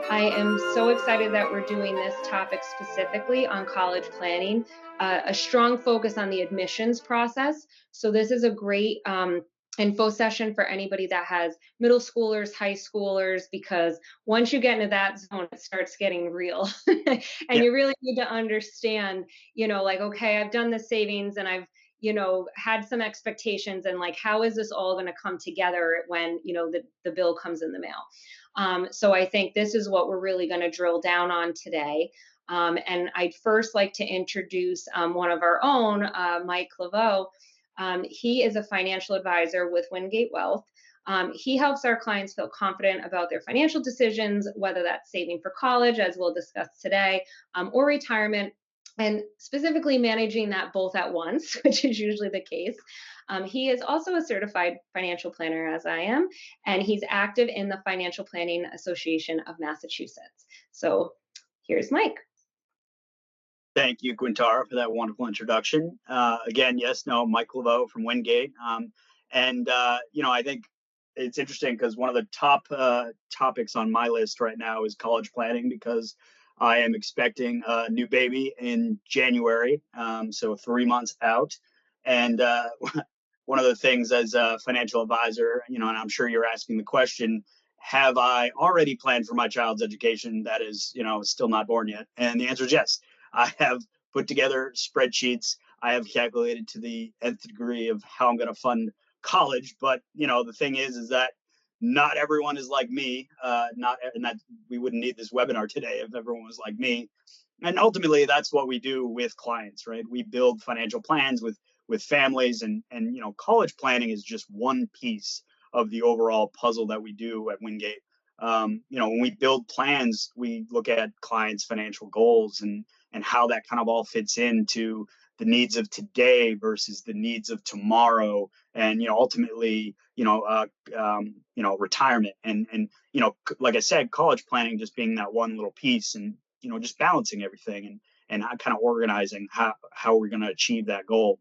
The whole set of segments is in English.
I am so excited that we're doing this topic specifically on college planning, a strong focus on the admissions process. So, this is a great info session for anybody that has middle schoolers, high schoolers, because once you get into that zone, it starts getting real. And Yeah, you really need to understand, like, okay, I've done the savings and I've had some expectations, and like, how is this all going to come together when the bill comes in the mail? So I think this is what we're really going to drill down on today. And I'd first like to introduce one of our own, Mike Claveau. He is a financial advisor with Wingate Wealth. He helps our clients feel confident about their financial decisions, whether that's saving for college, as we'll discuss today, or retirement, and specifically managing that both at once, which is usually the case. He is also a certified financial planner, as I am, and he's active in the Financial Planning Association of Massachusetts. So here's Mike. thank you, Quintara, for that wonderful introduction. Again, yes, no, Mike Claveau from Wingate. I think it's interesting because one of the top topics on my list right now is college planning because I am expecting a new baby in January, so 3 months out. And one of the things as a financial advisor, and I'm sure you're asking the question, have I already planned for my child's education that is, still not born yet? And the answer is yes. I have put together spreadsheets. I have calculated to the nth degree of how I'm going to fund college. But the thing is that not everyone is like me. Not and that we wouldn't need this webinar today if everyone was like me. And ultimately, that's what we do with clients, right? We build financial plans with families, and college planning is just one piece of the overall puzzle that we do at Wingate. When we build plans, we look at clients' financial goals and how that kind of all fits into the needs of today versus the needs of tomorrow, and ultimately, retirement, and like I said, college planning just being that one little piece, and just balancing everything and kind of organizing how we're going to achieve that goal.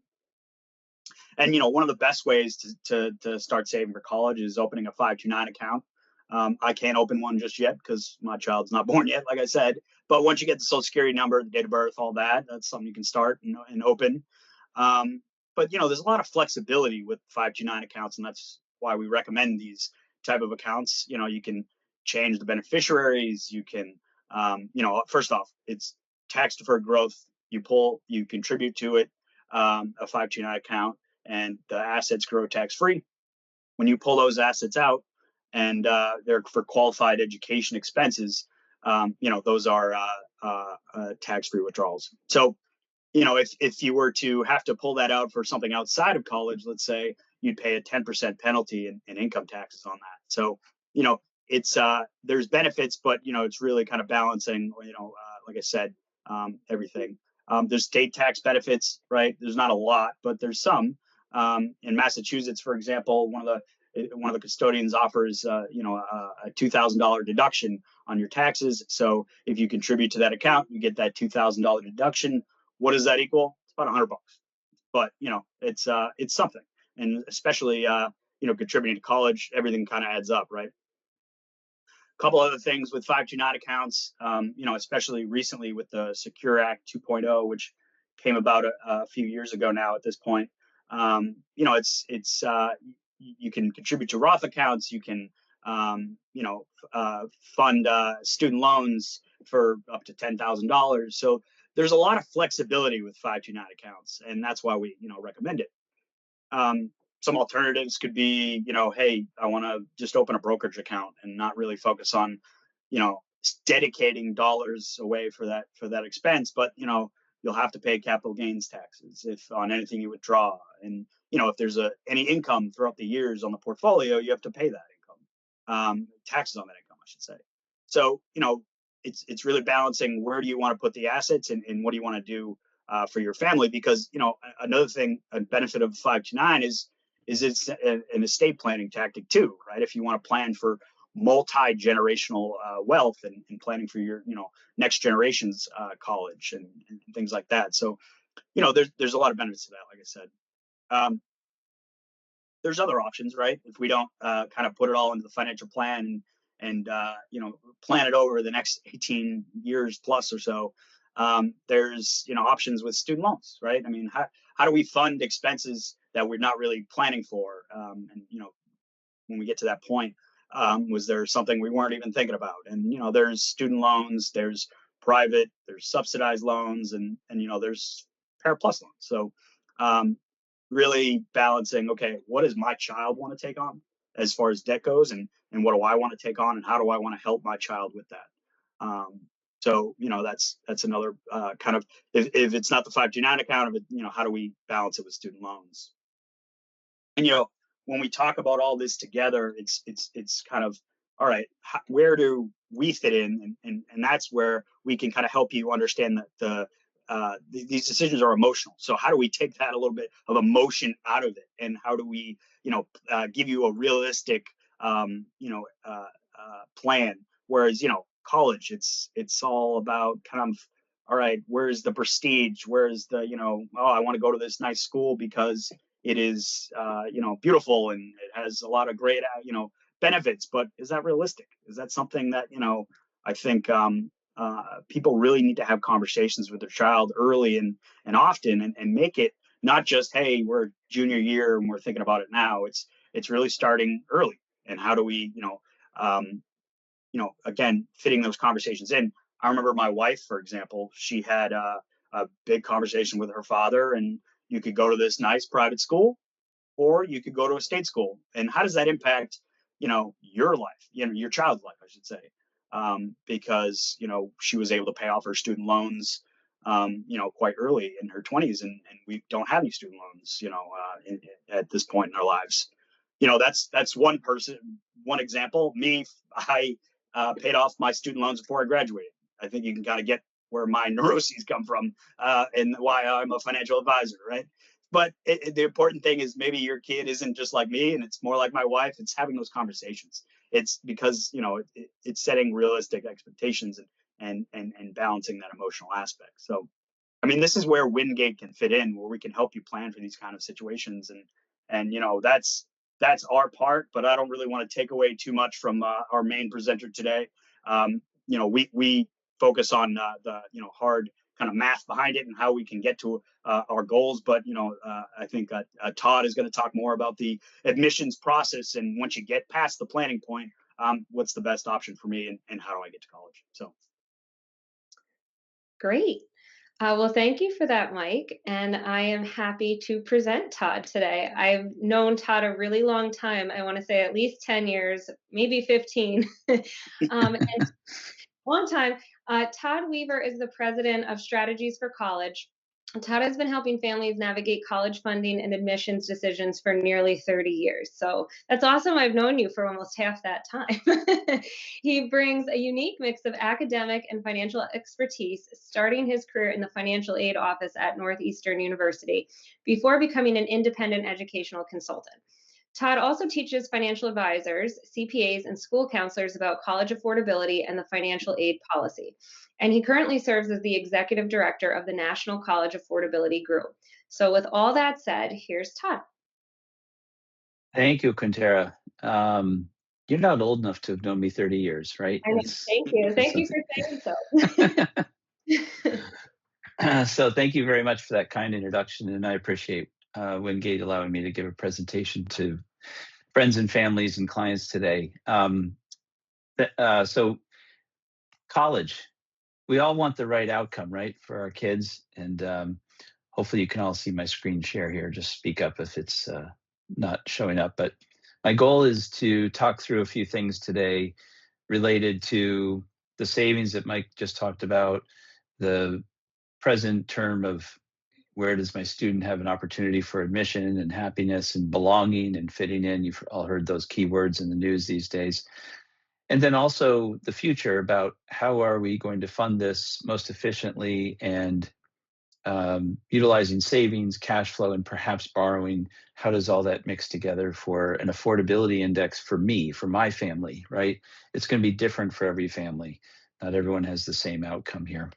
And one of the best ways to start saving for college is opening a 529 account. I can't open one just yet because my child's not born yet, like I said. But once you get the social security number, the date of birth, all that, that's something you can start and open. But there's a lot of flexibility with 529 accounts, and that's why we recommend these type of accounts. You can change the beneficiaries. You can, first off, it's tax deferred growth. You contribute to it, a 529 account, and the assets grow tax free. When you pull those assets out, and they're for qualified education expenses, those are tax free withdrawals. So, if you were to have to pull that out for something outside of college, let's say, you'd pay a 10% penalty in income taxes on that. So, it's there's benefits, but it's really kind of balancing, like I said, everything. There's state tax benefits, right? There's not a lot, but there's some. In Massachusetts, for example, one of the custodians offers, a $2,000 deduction on your taxes. So if you contribute to that account, you get that $2,000 deduction. What does that equal? It's about $100, but it's something, and especially contributing to college, everything kind of adds up, right? A couple other things with 529 accounts, especially recently with the Secure Act 2.0, which came about a few years ago now at this point. It's you can contribute to Roth accounts. You can, fund student loans for up to $10,000. So there's a lot of flexibility with 529 accounts, and that's why we recommend it. Some alternatives could be, hey, I want to just open a brokerage account and not really focus on, dedicating dollars away for that expense. But you'll have to pay capital gains taxes if on anything you withdraw, and if there's any income throughout the years on the portfolio, you have to pay that income, taxes on that income, I should say. So it's really balancing where do you want to put the assets, and what do you want to do for your family, because another thing, a benefit of 529 is it's an estate planning tactic too, right? If you want to plan for multi-generational wealth, and planning for your next generation's college, and things like that. So there's a lot of benefits to that, like I said. There's other options, right? If we don't kind of put it all into the financial plan and plan it over the next 18 years plus or so, there's options with student loans, right? I mean, how do we fund expenses that we're not really planning for? And when we get to that point, was there something we weren't even thinking about? And there's student loans, there's private, there's subsidized loans, and there's Parent Plus loans. So um, really balancing, okay, what does my child want to take on as far as debt goes, and what do I want to take on, and how do I want to help my child with that? So that's another kind of, if it's not the 529 account of it, how do we balance it with student loans? And when we talk about all this together, it's kind of, all right, where do we fit in? And that's where we can kind of help you understand that these decisions are emotional. So how do we take that a little bit of emotion out of it, and how do we give you a realistic plan? Whereas college, it's all about kind of, all right, where's the prestige, where's the oh, I want to go to this nice school because it is beautiful and it has a lot of great benefits. But is that realistic? Is that something that I think people really need to have conversations with their child early and often, and make it not just, hey, we're junior year and we're thinking about it now. It's really starting early. And how do we again, fitting those conversations in. I remember my wife, for example, she had a big conversation with her father, and you could go to this nice private school, or you could go to a state school. And how does that impact, your life, your child's life, I should say? Because, she was able to pay off her student loans, quite early in her 20s, and we don't have any student loans, at this point in our lives. That's one example. Me, I paid off my student loans before I graduated. I think you can kind of get where my neuroses come from, and why I'm a financial advisor, right? But the important thing is, maybe your kid isn't just like me, and it's more like my wife. It's having those conversations. It's because it's setting realistic expectations, and balancing that emotional aspect. So I mean, this is where Wingate can fit in, where we can help you plan for these kind of situations, and that's our part. But I don't really want to take away too much from our main presenter today. We focus on the hard kind of math behind it and how we can get to our goals. But I think Todd is going to talk more about the admissions process, and once you get past the planning point, what's the best option for me, and how do I get to college? So. Great. Well, thank you for that, Mike. And I am happy to present Todd today. I've known Todd a really long time. I want to say at least 10 years, maybe 15. And long time. Todd Weaver is the president of Strategies for College. Todd has been helping families navigate college funding and admissions decisions for nearly 30 years. So that's awesome. I've known you for almost half that time. He brings a unique mix of academic and financial expertise, starting his career in the financial aid office at Northeastern University before becoming an independent educational consultant. Todd also teaches financial advisors, CPAs, and school counselors about college affordability and the financial aid policy. And he currently serves as the executive director of the National College Affordability Group. So, with all that said, here's Todd. Thank you, Quintera. You're not old enough to have known me 30 years, right? I know. Thank you. That's Thank you something. for saying so. So thank you very much for that kind introduction, and I appreciate Wingate allowing me to give a presentation to friends and families and clients today. So college, we all want the right outcome, right, for our kids, and hopefully you can all see my screen share here. Just speak up if it's not showing up. But my goal is to talk through a few things today related to the savings that Mike just talked about, the present term of where does my student have an opportunity for admission and happiness and belonging and fitting in. You've all heard those keywords in the news these days. And then also the future, about how are we going to fund this most efficiently, and utilizing savings, cash flow, and perhaps borrowing. How does all that mix together for an affordability index for me, for my family, right? It's going to be different for every family. Not everyone has the same outcome here.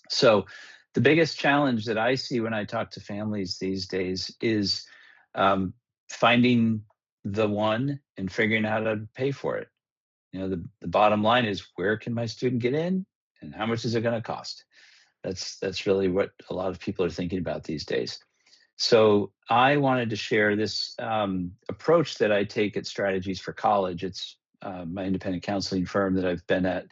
So the biggest challenge that I see when I talk to families these days is finding the one and figuring out how to pay for it. The bottom line is, where can my student get in and how much is it going to cost? That's really what a lot of people are thinking about these days. So I wanted to share this approach that I take at Strategies for College. It's my independent counseling firm that I've been at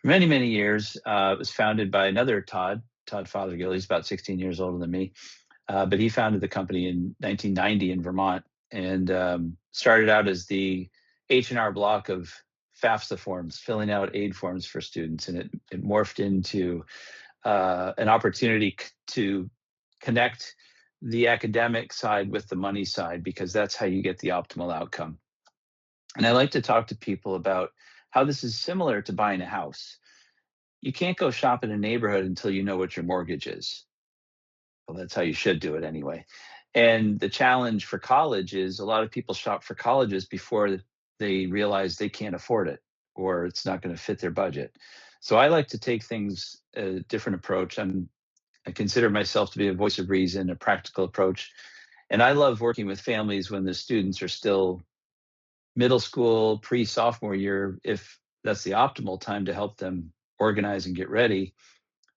for many, many years. It was founded by another Todd Fothergill. He's about 16 years older than me. But he founded the company in 1990 in Vermont, and started out as the H&R Block of FAFSA forms, filling out aid forms for students. And it morphed into an opportunity to connect the academic side with the money side, because that's how you get the optimal outcome. And I like to talk to people about how this is similar to buying a house. You can't go shop in a neighborhood until you know what your mortgage is. Well, that's how you should do it anyway. And the challenge for college is, a lot of people shop for colleges before they realize they can't afford it, or it's not going to fit their budget. So I like to take things a different approach. I consider myself to be a voice of reason, a practical approach. And I love working with families when the students are still middle school, pre-sophomore year, if that's the optimal time to help them organize and get ready.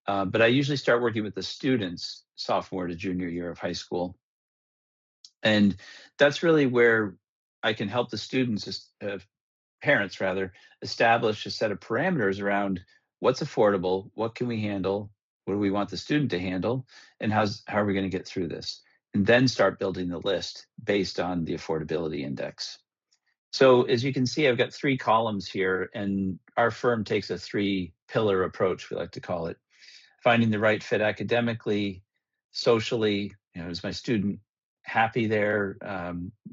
But I usually start working with the students sophomore to junior year of high school. And that's really where I can help the students, parents rather, establish a set of parameters around what's affordable, what can we handle, what do we want the student to handle, and how are we going to get through this? And then start building the list based on the affordability index. So as you can see, I've got 3 columns here, and our firm takes a 3-pillar approach, we like to call it. Finding the right fit academically, socially, is my student happy there?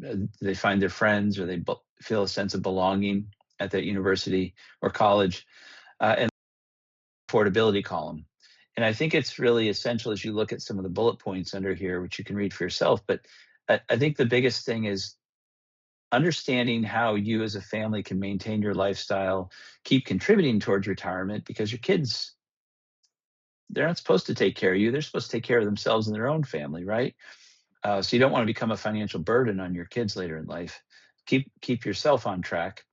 Do they find their friends, or they feel a sense of belonging at that university or college? And affordability column. And I think it's really essential as you look at some of the bullet points under here, which you can read for yourself. But I think the biggest thing is understanding how you as a family can maintain your lifestyle, keep contributing towards retirement, because your kids, they're not supposed to take care of you. They're supposed to take care of themselves and their own family, right? So you don't want to become a financial burden on your kids later in life. Keep yourself on track.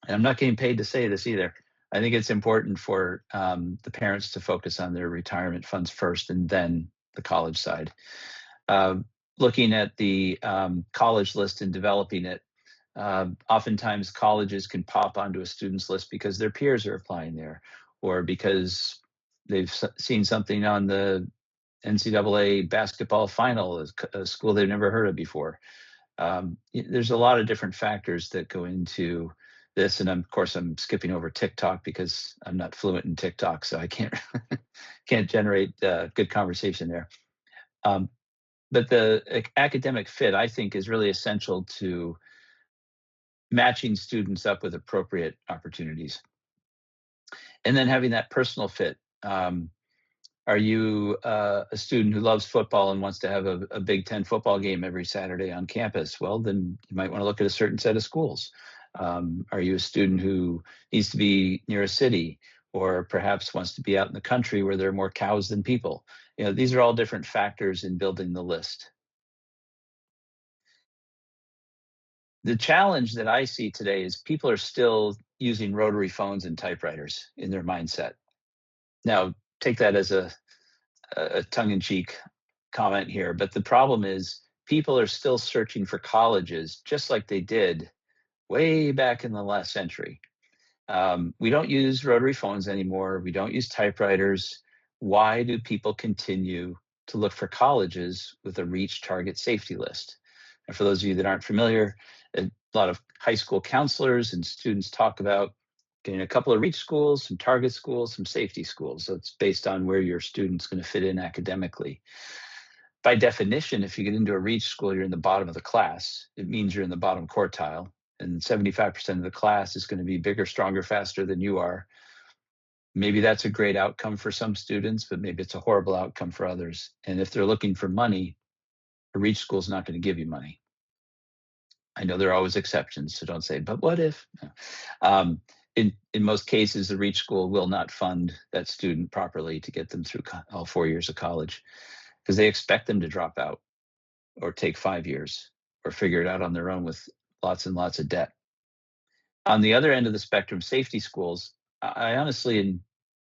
And I'm not getting paid to say this either. I think it's important for the parents to focus on their retirement funds first, and then the college side. Looking at the college list and developing it, oftentimes colleges can pop onto a student's list because their peers are applying there, or because they've seen something on the NCAA basketball final, a school they've never heard of before. There's a lot of different factors that go into this, and of course I'm skipping over TikTok because I'm not fluent in TikTok, so I can't generate good conversation there. But the academic fit, I think, is really essential to matching students up with appropriate opportunities, and then having that personal fit. Are you a student who loves football and wants to have a Big Ten football game every Saturday on campus? Well, then you might want to look at a certain set of schools. Are you a student who needs to be near a city, or perhaps wants to be out in the country where there are more cows than people? These are all different factors in building the list. The challenge that I see today is people are still using rotary phones and typewriters in their mindset. Now, take that as a tongue-in-cheek comment here, but the problem is people are still searching for colleges just like they did way back in the last century. We don't use rotary phones anymore. We don't use typewriters. Why do people continue to look for colleges with a reach, target, safety list? And for those of you that aren't familiar, a lot of high school counselors and students talk about getting a couple of reach schools, some target schools, some safety schools. So it's based on where your student's going to fit in academically. By definition, if you get into a reach school, you're in the bottom of the class. It means you're in the bottom quartile, and 75% of the class is going to be bigger, stronger, faster than you are. Maybe that's a great outcome for some students, but maybe it's a horrible outcome for others. And if they're looking for money, a reach school is not going to give you money. I know there are always exceptions, so don't say, but what if? In most cases, the reach school will not fund that student properly to get them through all 4 years of college, because they expect them to drop out or take 5 years or figure it out on their own with lots and lots of debt. On the other end of the spectrum, safety schools, I honestly, in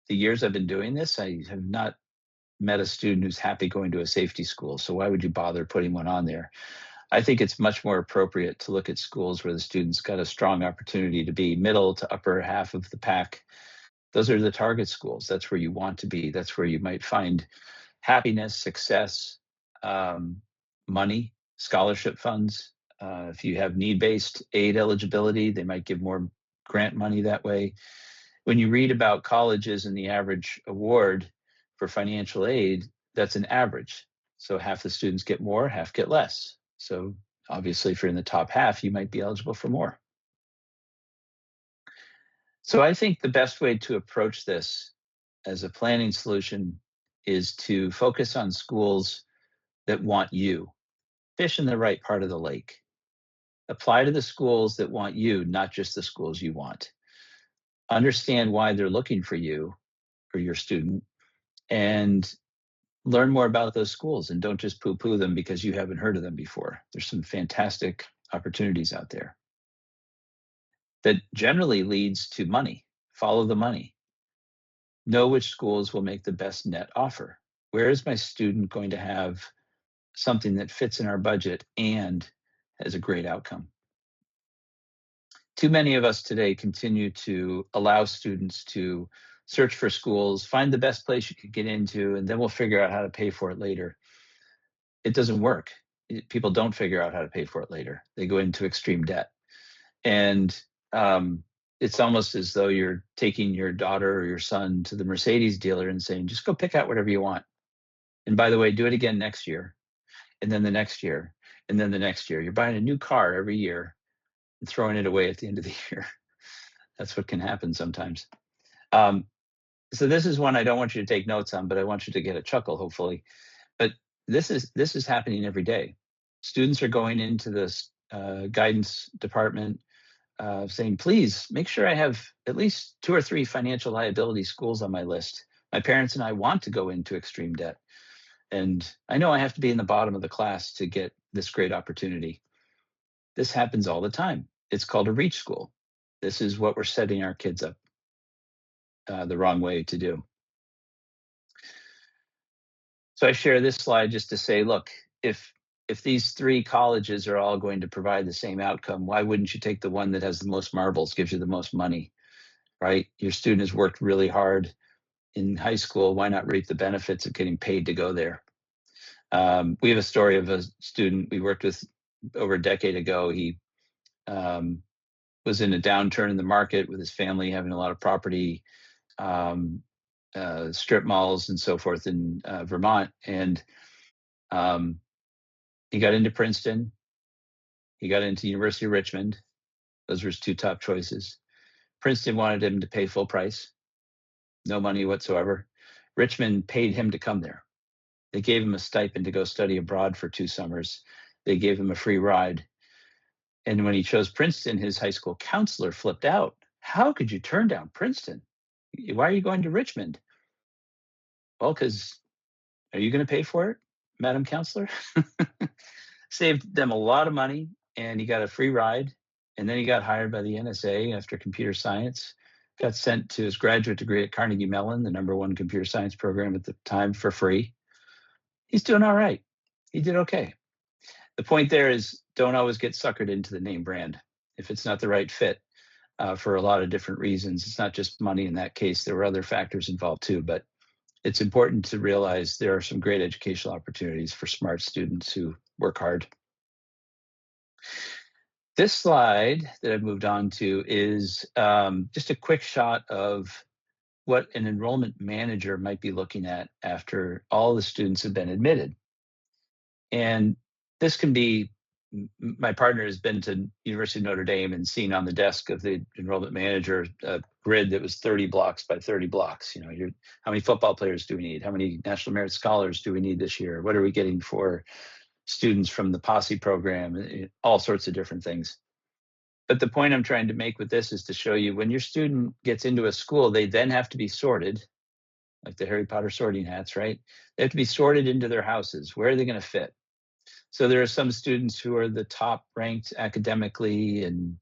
the years I've been doing this, I have not met a student who's happy going to a safety school. So why would you bother putting one on there? I think it's much more appropriate to look at schools where the students got a strong opportunity to be middle to upper half of the pack. Those are the target schools. That's where you want to be. That's where you might find happiness, success, um, money, scholarship funds. If you have need-based aid eligibility, they might give more grant money that way. When you read about colleges and the average award for financial aid, that's an average. So half the students get more, half get less. So obviously, if you're in the top half, you might be eligible for more. So I think the best way to approach this as a planning solution is to focus on schools that want you. Fish in the right part of the lake. Apply to the schools that want you, not just the schools you want. Understand why they're looking for you or your student, and learn more about those schools, and don't just poo-poo them because you haven't heard of them before. There's some fantastic opportunities out there. That generally leads to money. Follow the money. Know which schools will make the best net offer. Where is my student going to have something that fits in our budget and has a great outcome? Too many of us today continue to allow students to search for schools, find the best place you could get into, and then we'll figure out how to pay for it later. It doesn't work. People don't figure out how to pay for it later. They go into extreme debt. And it's almost as though you're taking your daughter or your son to the Mercedes dealer and saying, just go pick out whatever you want. And by the way, do it again next year, and then the next year, and then the next year. You're buying a new car every year and throwing it away at the end of the year. That's what can happen sometimes. Um, so this is one I don't want you to take notes on, but I want you to get a chuckle, hopefully. But this is happening every day. Students are going into this guidance department saying, please make sure I have at least 2 or 3 financial liability schools on my list. My parents and I want to go into extreme debt. And I know I have to be in the bottom of the class to get this great opportunity. This happens all the time. It's called a reach school. This is what we're setting our kids up the wrong way to do. So I share this slide just to say, look, if these 3 colleges are all going to provide the same outcome, why wouldn't you take the one that has the most marbles, gives you the most money, right? Your student has worked really hard in high school. Why not reap the benefits of getting paid to go there? We have a story of a student we worked with over a decade ago. He was in a downturn in the market with his family, having a lot of property, strip malls and so forth in Vermont. And he got into Princeton. He got into University of Richmond. Those were his 2 top choices. Princeton wanted him to pay full price, no money whatsoever. Richmond paid him to come there. They gave him a stipend to go study abroad for 2 summers. They gave him a free ride. And when he chose Princeton, his high school counselor flipped out. How could you turn down Princeton? Why are you going to Richmond? Well, because are you going to pay for it, Madam Counselor? Saved them a lot of money, and he got a free ride. And then he got hired by the NSA after computer science, got sent to his graduate degree at Carnegie Mellon, the #1 computer science program at the time, for free. He's doing all right. He did okay. The point there is, don't always get suckered into the name brand if it's not the right fit for a lot of different reasons. It's not just money in that case. There were other factors involved too, but it's important to realize there are some great educational opportunities for smart students who work hard. This slide that I've moved on to is just a quick shot of what an enrollment manager might be looking at after all the students have been admitted. And this can be, my partner has been to University of Notre Dame and seen on the desk of the enrollment manager a grid that was 30 blocks by 30 blocks. You know, how many football players do we need? How many National Merit Scholars do we need this year? What are we getting for students from the Posse program? All sorts of different things. But the point I'm trying to make with this is to show you, when your student gets into a school, they then have to be sorted, like the Harry Potter sorting hats, right? They have to be sorted into their houses. Where are they going to fit? So there are some students who are the top ranked academically and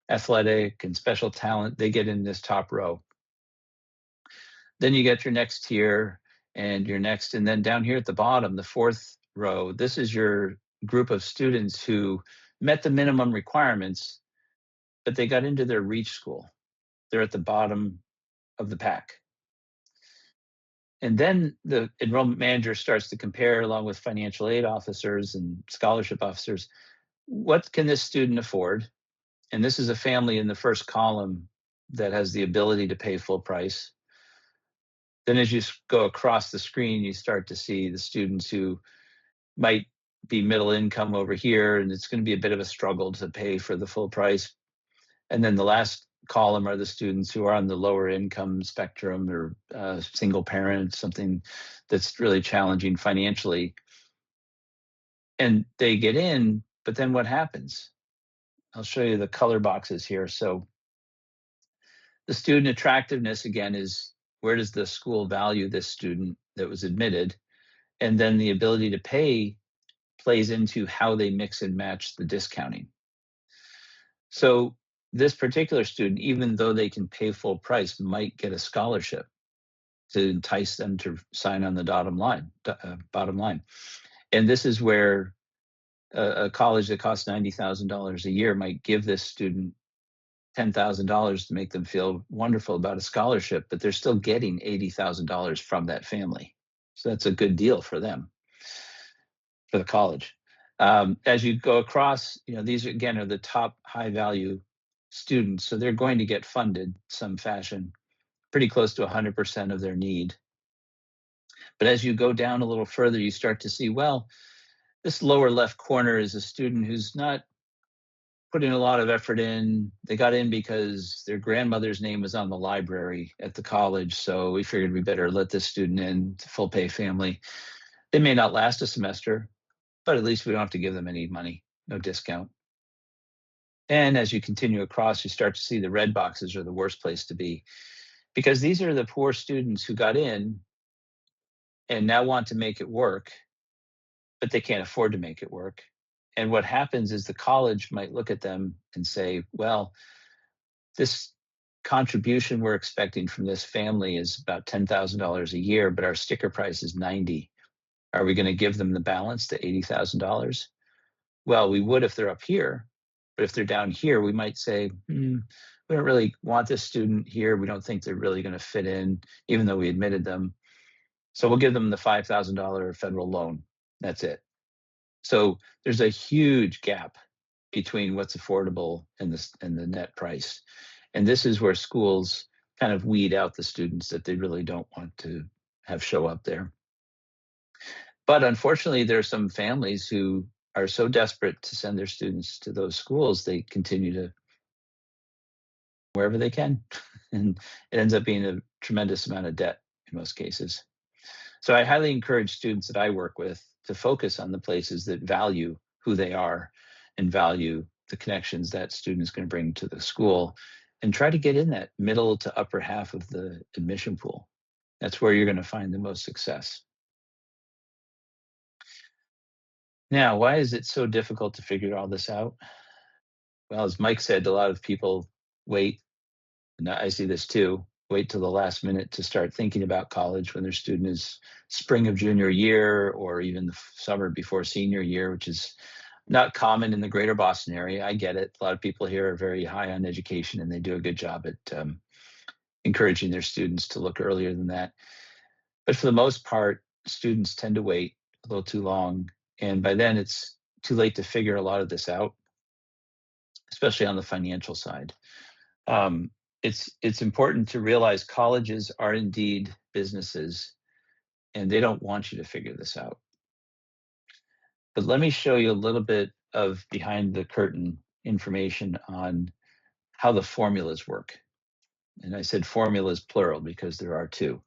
athletic and special talent, they get in this top row. Then you get your next tier and your next, and then down here at the bottom, the fourth row, this is your group of students who met the minimum requirements, but they got into their reach school. They're at the bottom of the pack. And then the enrollment manager starts to compare, along with financial aid officers and scholarship officers, what can this student afford? And this is a family in the first column that has the ability to pay full price. Then as you go across the screen, you start to see the students who might be middle income over here, and it's going to be a bit of a struggle to pay for the full price. And then the last column are the students who are on the lower income spectrum, or single parent, something that's really challenging financially. And they get in, but then what happens? I'll show you the color boxes here. So the student attractiveness, again, is where does the school value this student that was admitted? And then the ability to pay plays into how they mix and match the discounting. So this particular student, even though they can pay full price, might get a scholarship to entice them to sign on the bottom line. And this is where a college that costs $90,000 a year might give this student $10,000 to make them feel wonderful about a scholarship, but they're still getting $80,000 from that family. So that's a good deal for them, for the college. As you go across, these again are the top high value students. So they're going to get funded some fashion, pretty close to 100% of their need. But as you go down a little further, you start to see, well, this lower left corner is a student who's not putting a lot of effort in. They got in because their grandmother's name was on the library at the college. So we figured we better let this student in, full pay family. They may not last a semester, but at least we don't have to give them any money, no discount. And as you continue across, you start to see the red boxes are the worst place to be, because these are the poor students who got in and now want to make it work, but they can't afford to make it work. And what happens is the college might look at them and say, well, this contribution we're expecting from this family is about $10,000 a year, but our sticker price is $90,000. Are we going to give them the balance to $80,000? Well, we would if they're up here, but if they're down here, we might say, we don't really want this student here. We don't think they're really going to fit in, even though we admitted them. So we'll give them the $5,000 federal loan. That's it. So there's a huge gap between what's affordable and the net price. And this is where schools kind of weed out the students that they really don't want to have show up there. But unfortunately, there are some families who are so desperate to send their students to those schools, they continue to wherever they can. And it ends up being a tremendous amount of debt in most cases. So I highly encourage students that I work with to focus on the places that value who they are and value the connections that student is going to bring to the school, and try to get in that middle to upper half of the admission pool. That's where you're going to find the most success. Now, why is it so difficult to figure all this out? Well, as Mike said, a lot of people wait, and I see this too, wait till the last minute to start thinking about college when their student is spring of junior year, or even the summer before senior year, which is not common in the greater Boston area. I get it. A lot of people here are very high on education, and they do a good job at encouraging their students to look earlier than that. But for the most part, students tend to wait a little too long. And by then it's too late to figure a lot of this out, especially on the financial side. It's important to realize colleges are indeed businesses, and they don't want you to figure this out. But let me show you a little bit of behind the curtain information on how the formulas work. And I said formulas plural because there are two.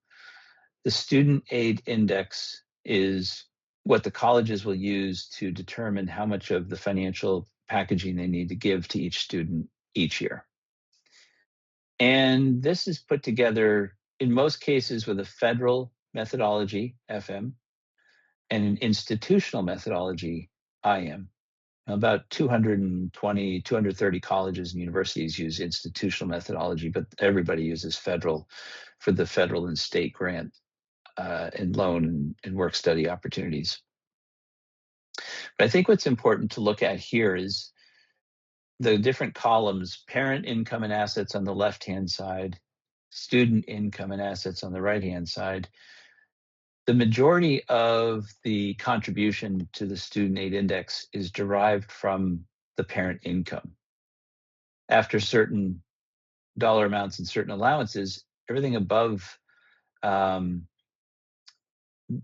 The student aid index is what the colleges will use to determine how much of the financial packaging they need to give to each student each year. And this is put together in most cases with a federal methodology, FM, and an institutional methodology, IM. About 220, 230 colleges and universities use institutional methodology, but everybody uses federal for the federal and state grant and loan and work study opportunities. But I think what's important to look at here is the different columns: parent income and assets on the left-hand side, student income and assets on the right-hand side. The majority of the contribution to the student aid index is derived from the parent income. After certain dollar amounts and certain allowances, everything above um,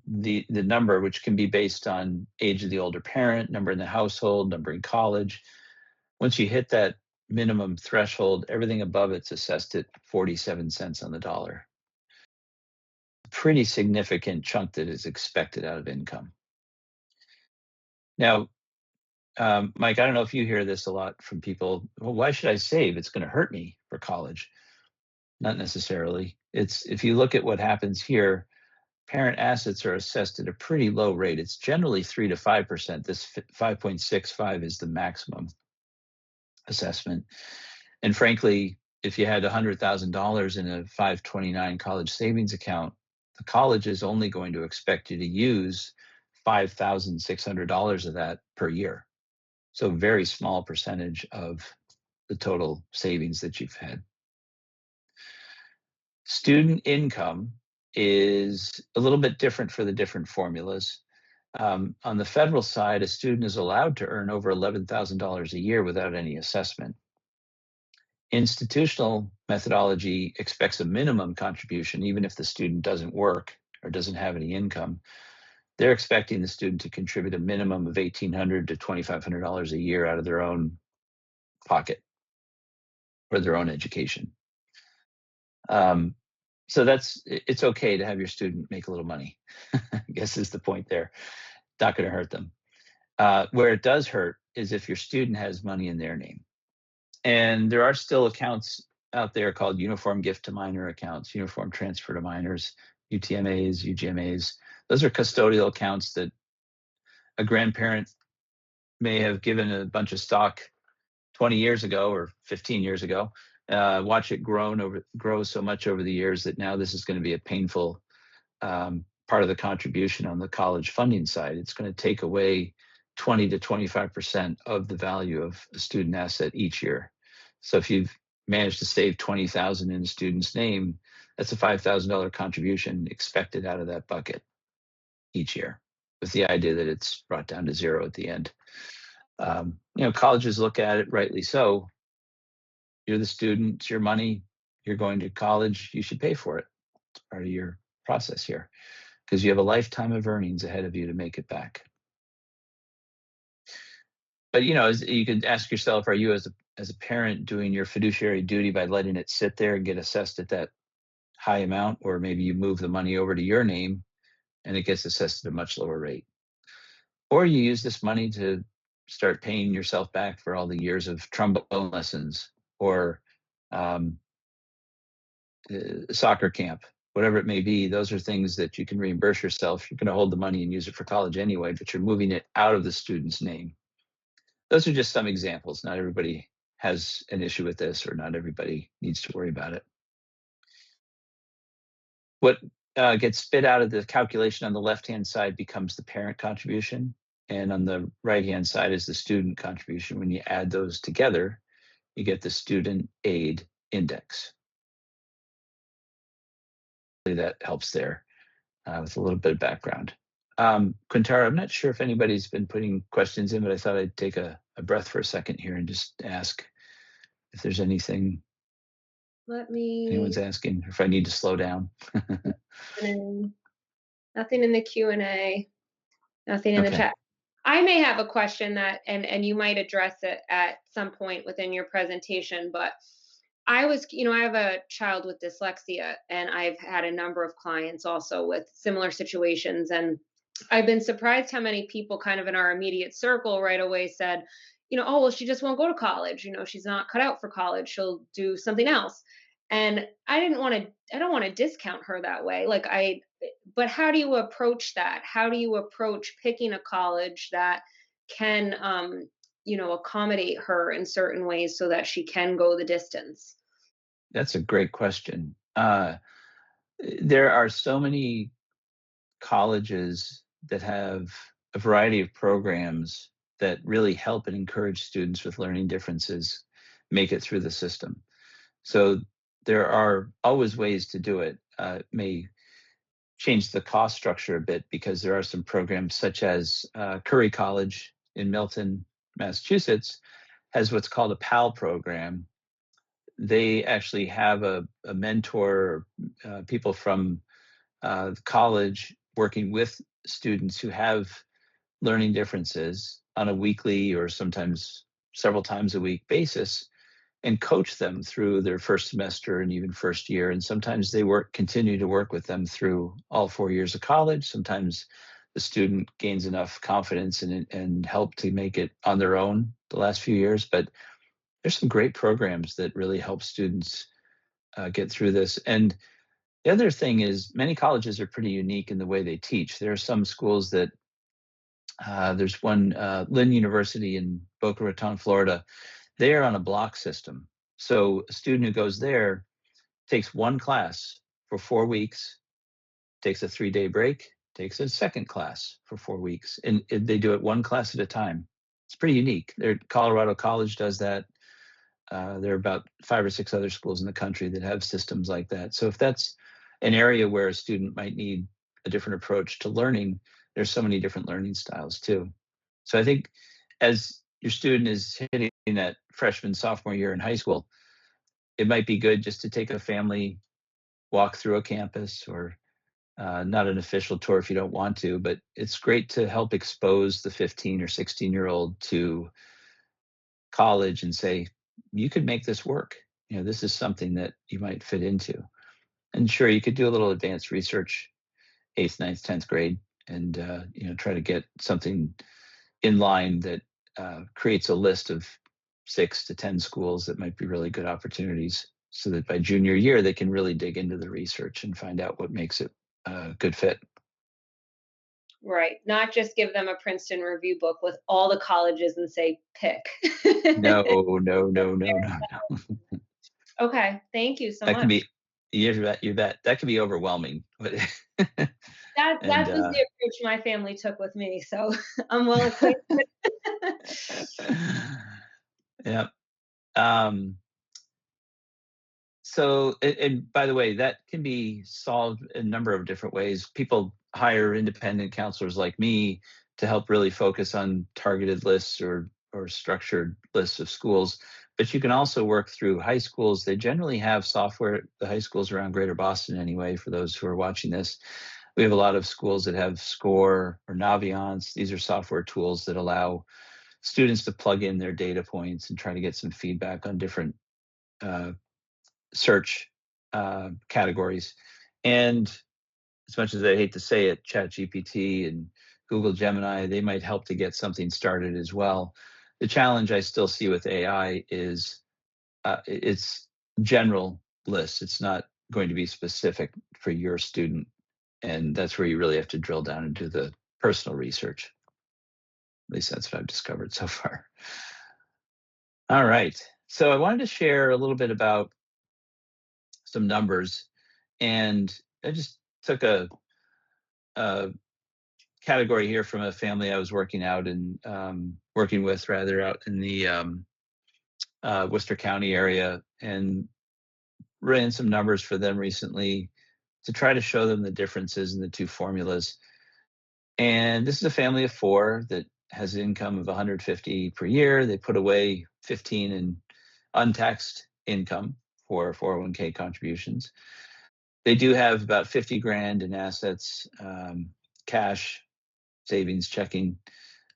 the number, which can be based on age of the older parent, number in the household, number in college. Once you hit that minimum threshold, everything above it's assessed at 47 cents on the dollar. Pretty significant chunk that is expected out of income. Now, Mike, I don't know if you hear this a lot from people. Well, why should I save? It's going to hurt me for college. Not necessarily. It's, if you look at what happens here, parent assets are assessed at a pretty low rate. It's generally 3 to 5%. This 5.65 is the maximum assessment. And frankly, if you had $100,000 in a 529 college savings account, the college is only going to expect you to use $5,600 of that per year. So very small percentage of the total savings that you've had. Student income is a little bit different for the different formulas. On the federal side, a student is allowed to earn over $11,000 a year without any assessment. Institutional methodology expects a minimum contribution, even if the student doesn't work or doesn't have any income. They're expecting the student to contribute a minimum of $1,800 to $2,500 a year out of their own pocket for their own education. Um, so it's okay to have your student make a little money, I guess is the point there. Not going to hurt them. Where it does hurt is if your student has money in their name. And there are still accounts out there called uniform gift to minor accounts, uniform transfer to minors, UTMAs, UGMAs. Those are custodial accounts that a grandparent may have given a bunch of stock 20 years ago or 15 years ago. Watch it grow so much over the years that now this is going to be a painful part of the contribution on the college funding side. It's going to take away 20 to 25% of the value of a student asset each year. So if you've managed to save 20,000 in a student's name, that's a $5,000 contribution expected out of that bucket each year, with the idea that it's brought down to zero at the end. Colleges look at it, rightly so. You're the student, it's your money, you're going to college, you should pay for it. It's part of your process here, because you have a lifetime of earnings ahead of you to make it back. But you could ask yourself, are you as a parent doing your fiduciary duty by letting it sit there and get assessed at that high amount, or maybe you move the money over to your name and it gets assessed at a much lower rate? Or you use this money to start paying yourself back for all the years of trombone lessons or soccer camp, whatever it may be. Those are things that you can reimburse yourself. You're going to hold the money and use it for college anyway, but you're moving it out of the student's name. Those are just some examples. Not everybody has an issue with this, or not everybody needs to worry about it. What gets spit out of the calculation on the left-hand side becomes the parent contribution, and on the right-hand side is the student contribution. When you add those together, you get the student aid index. That helps there with a little bit of background. Quintara, I'm not sure if anybody's been putting questions in, but I thought I'd take a breath for a second here and just ask if there's anything anyone's asking, or if I need to slow down. Nothing in the Q&A, nothing in the chat. I may have a question that, and you might address it at some point within your presentation, but I have a child with dyslexia, and I've had a number of clients also with similar situations. And I've been surprised how many people kind of in our immediate circle right away said, oh, well, she just won't go to college. She's not cut out for college. She'll do something else. And I don't want to discount her that way. But how do you approach that? How do you approach picking a college that can accommodate her in certain ways so that she can go the distance? That's a great question. There are so many colleges that have a variety of programs that really help and encourage students with learning differences make it through the system. So there are always ways to do it. It may change the cost structure a bit because there are some programs such as Curry College in Milton, Massachusetts, has what's called a PAL program. They actually have a mentor, people from the college working with students who have learning differences on a weekly or sometimes several times a week basis and coach them through their first semester and even first year. And sometimes they continue to work with them through all 4 years of college. Sometimes the student gains enough confidence and help to make it on their own the last few years. But there's some great programs that really help students get through this. And the other thing is many colleges are pretty unique in the way they teach. There are some schools that there's one, Lynn University in Boca Raton, Florida. They are on a block system. So a student who goes there takes one class for 4 weeks, takes a 3-day break, takes a second class for 4 weeks, and they do it one class at a time. It's pretty unique. Colorado College does that. There are about 5 or 6 other schools in the country that have systems like that. So if that's an area where a student might need a different approach to learning, there's so many different learning styles too. So I think as your student is hitting that freshman, sophomore year in high school, it might be good just to take a family walk through a campus or not an official tour if you don't want to, but it's great to help expose the 15 or 16-year-old to college and say, you could make this work. This is something that you might fit into. And sure, you could do a little advanced research, 8th, ninth, 10th grade, and try to get something in line that creates a list of 6 to 10 schools that might be really good opportunities so that by junior year, they can really dig into the research and find out what makes it a good fit. Right. Not just give them a Princeton review book with all the colleges and say, pick. No, no, no, no, no, no. Okay. Thank you so That can much. be, you bet. That can be overwhelming. But That and that was the approach my family took with me, so I'm well acquainted. yeah. Um, So, and by the way, that can be solved in a number of different ways. People hire independent counselors like me to help really focus on targeted lists or structured lists of schools. But you can also work through high schools. They generally have software, the high schools around Greater Boston anyway, for those who are watching this. We have a lot of schools that have Score or Naviance. These are software tools that allow students to plug in their data points and try to get some feedback on different uh, search categories. And as much as I hate to say it, ChatGPT and Google Gemini, they might help to get something started as well. The challenge I still see with AI is it's general lists. It's not going to be specific for your student. And that's where you really have to drill down and do the personal research. At least that's what I've discovered so far. All right. So I wanted to share a little bit about some numbers, and I just took a category here from a family I was working with rather out in the Worcester County area, and ran some numbers for them recently to try to show them the differences in the two formulas. And this is a family of 4 that has an income of 150 per year. They put away 15 in untaxed income for 401k contributions. They do have about 50 grand in assets, cash, savings, checking,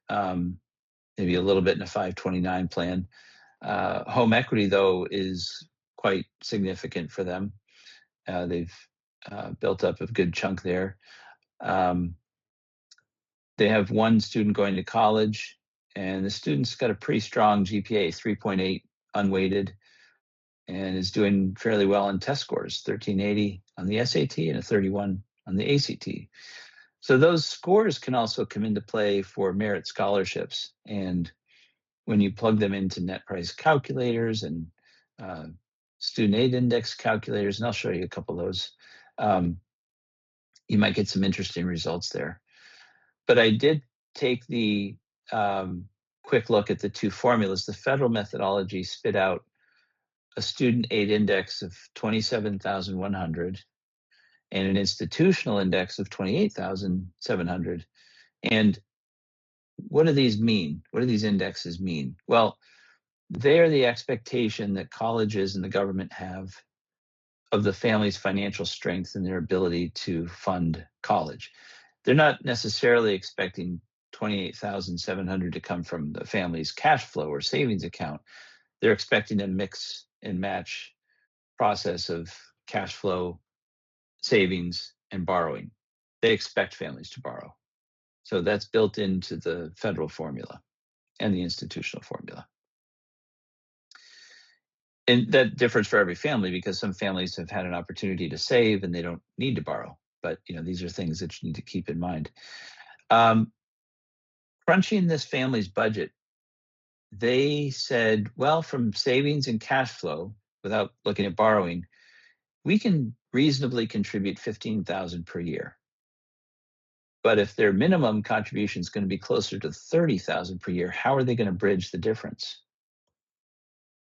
um, maybe a little bit in a 529 plan. Home equity, though, is quite significant for them. They've built up a good chunk there. Um, they have one student going to college, and the student's got a pretty strong GPA, 3.8 unweighted, and is doing fairly well on test scores, 1380 on the SAT and a 31 on the ACT. So those scores can also come into play for merit scholarships. And when you plug them into net price calculators and uh, student aid index calculators, and I'll show you a couple of those, you might get some interesting results there. But I did take the quick look at the two formulas. The federal methodology spit out a student aid index of 27,100 and an institutional index of 28,700. And what do these mean? What do these indexes mean? Well, they are the expectation that colleges and the government have of the family's financial strength and their ability to fund college. They're not necessarily expecting 28,700 to come from the family's cash flow or savings account. They're expecting a mix and match process of cash flow, savings, and borrowing. They expect families to borrow. So that's built into the federal formula and the institutional formula. And that differs for every family because some families have had an opportunity to save and they don't need to borrow. But these are things that you need to keep in mind. Crunching this family's budget, they said, well, from savings and cash flow, without looking at borrowing, we can reasonably contribute 15,000 per year. But if their minimum contribution is going to be closer to 30,000 per year, how are they going to bridge the difference?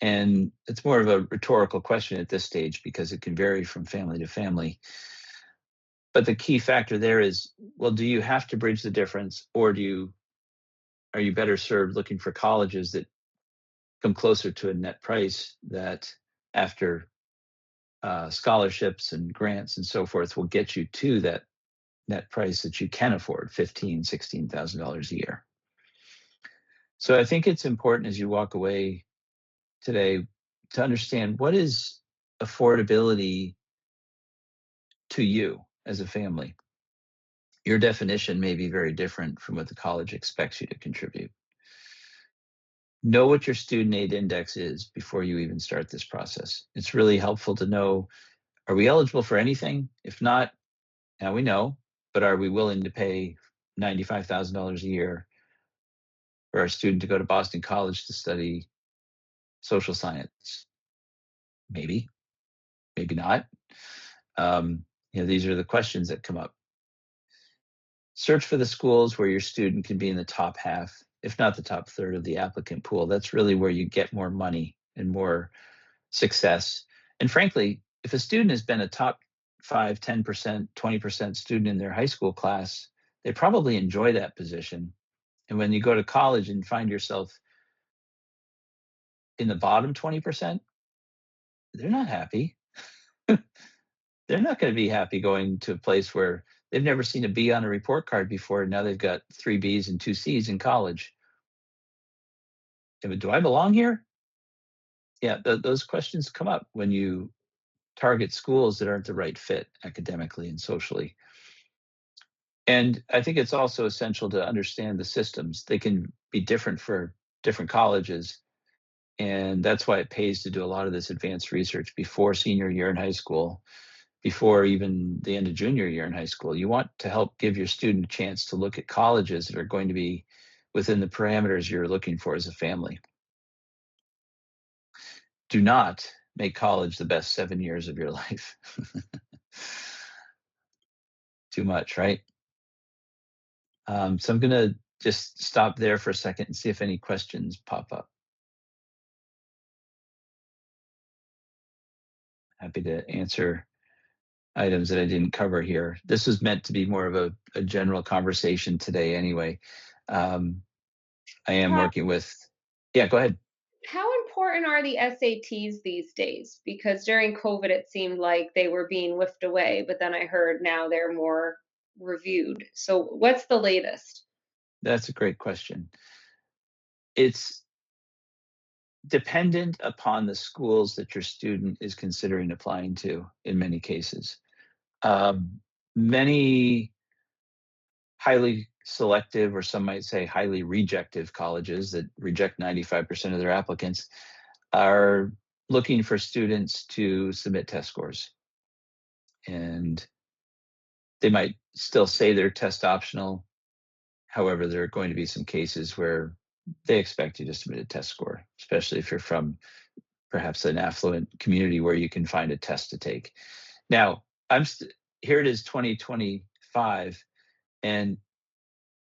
And it's more of a rhetorical question at this stage because it can vary from family to family. But the key factor there is, well, do you have to bridge the difference, or are you better served looking for colleges that come closer to a net price that, after scholarships and grants and so forth, will get you to that net price that you can afford, $15,000, $16,000 a year. So I think it's important as you walk away today to understand, what is affordability to you as a family. Your definition may be very different from what the college expects you to contribute. Know what your student aid index is before you even start this process. It's really helpful to know, are we eligible for anything? If not, now we know, but are we willing to pay $95,000 a year for our student to go to Boston College to study social science? Maybe, maybe not. These are the questions that come up. Search for the schools where your student can be in the top half, if not the top third of the applicant pool. That's really where you get more money and more success. And frankly, if a student has been a top 5, 10%, 20% student in their high school class, they probably enjoy that position. And when you go to college and find yourself in the bottom 20%, they're not happy. They're not going to be happy going to a place where they've never seen a B on a report card before. Now they've got 3 Bs and 2 Cs in college. Do I belong here? Yeah, those questions come up when you target schools that aren't the right fit academically and socially. And I think it's also essential to understand the systems. They can be different for different colleges. And that's why it pays to do a lot of this advanced research before senior year in high school, before even the end of junior year in high school. You want to help give your student a chance to look at colleges that are going to be within the parameters you're looking for as a family. Do not make college the best 7 years of your life. Too much, right? So I'm going to just stop there for a second and see if any questions pop up. Happy to answer items that I didn't cover here. This was meant to be more of a general conversation today anyway. I am How, working with, yeah, go ahead. how important are the SATs these days? Because during COVID, it seemed like they were being whiffed away, but then I heard now they're more reviewed. So what's the latest? That's a great question. It's dependent upon the schools that your student is considering applying to in many cases. Many highly selective, or some might say highly rejective colleges that reject 95% of their applicants are looking for students to submit test scores. And they might still say they're test optional. However, there are going to be some cases where they expect you to submit a test score, especially if you're from perhaps an affluent community where you can find a test to take. Now, here it is 2025, and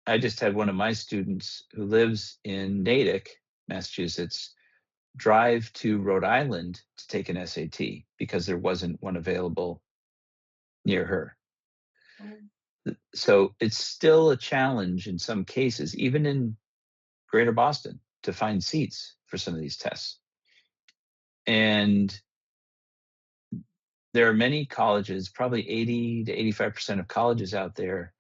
I just had one of my students who lives in Natick, Massachusetts, drive to Rhode Island to take an SAT because there wasn't one available near her. So it's still a challenge in some cases, even in Greater Boston, to find seats for some of these tests. And there are many colleges, probably 80 to 85% of colleges out there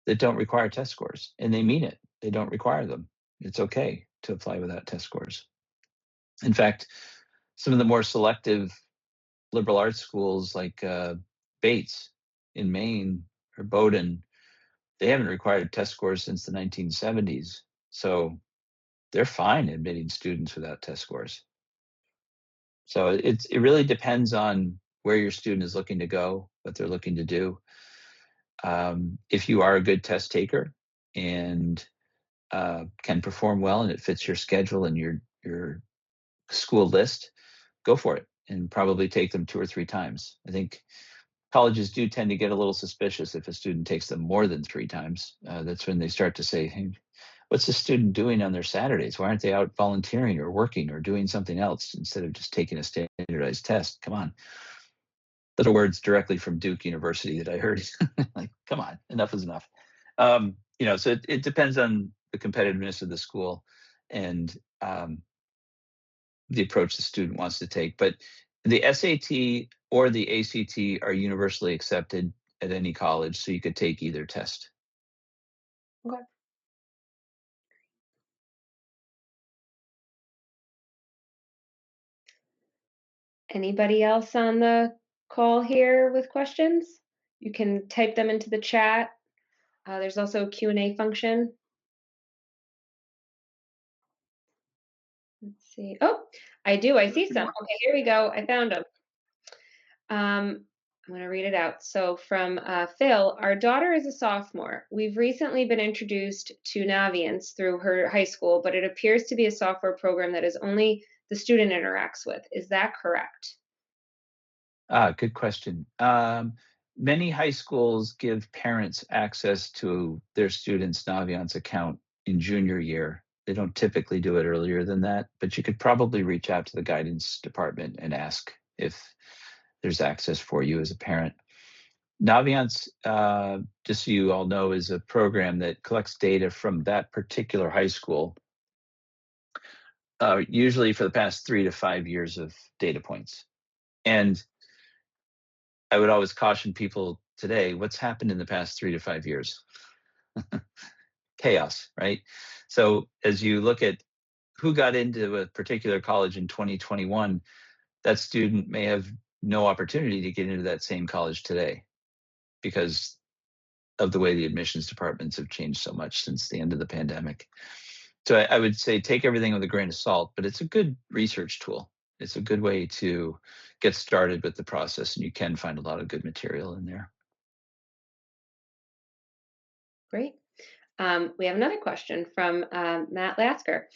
that don't require test scores, and they mean it. They don't require them. It's okay to apply without test scores. In fact, some of the more selective liberal arts schools like Bates in Maine or Bowdoin, they haven't required test scores since the 1970s. So they're fine admitting students without test scores. So it really depends on where your student is looking to go, what they're looking to do. If you are a good test taker and can perform well and it fits your schedule and your school list, go for it and probably take them 2 or 3 times. I think colleges do tend to get a little suspicious if a student takes them more than 3 times. That's when they start to say, hey, what's the student doing on their Saturdays? Why aren't they out volunteering or working or doing something else instead of just taking a standardized test? Come on. Those are words directly from Duke University that I heard. Like, come on, enough is enough. So it depends on the competitiveness of the school and the approach the student wants to take. But the SAT or the ACT are universally accepted at any college, so you could take either test. Okay. Anybody else on the call here with questions? You can type them into the chat. There's also a Q&A function. Let's see. Oh, I do. I see some. Okay, here we go. I found them. I'm going to read it out. So from Phil, our daughter is a sophomore. We've recently been introduced to Naviance through her high school, but it appears to be a software program that is only the student interacts with. Is that correct? Good question. Many high schools give parents access to their students' Naviance account in junior year. They don't typically do it earlier than that, but you could probably reach out to the guidance department and ask if there's access for you as a parent. Naviance, just so you all know, is a program that collects data from that particular high school, usually for the past 3 to 5 years of data points. And I would always caution people today, what's happened in the past 3 to 5 years? Chaos, right? So as you look at who got into a particular college in 2021, that student may have no opportunity to get into that same college today because of the way the admissions departments have changed so much since the end of the pandemic. So I would say take everything with a grain of salt, but it's a good research tool. It's a good way to get started with the process, and you can find a lot of good material in there. Great. We have another question from Matt Lasker.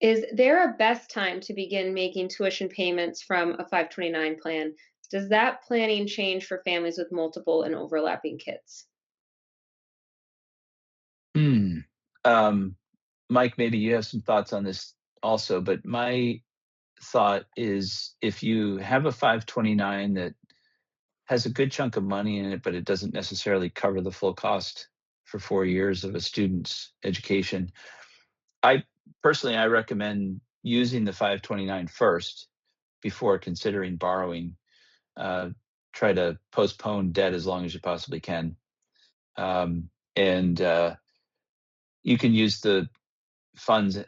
Is there a best time to begin making tuition payments from a 529 plan? Does that planning change for families with multiple and overlapping kids? Hmm. Mike, maybe you have some thoughts on this also, but my thought is if you have a 529 that has a good chunk of money in it, but it doesn't necessarily cover the full cost for 4 years of a student's education, I personally, I recommend using the 529 first before considering borrowing. Uh, Try to postpone debt as long as you possibly can. And You can use the funds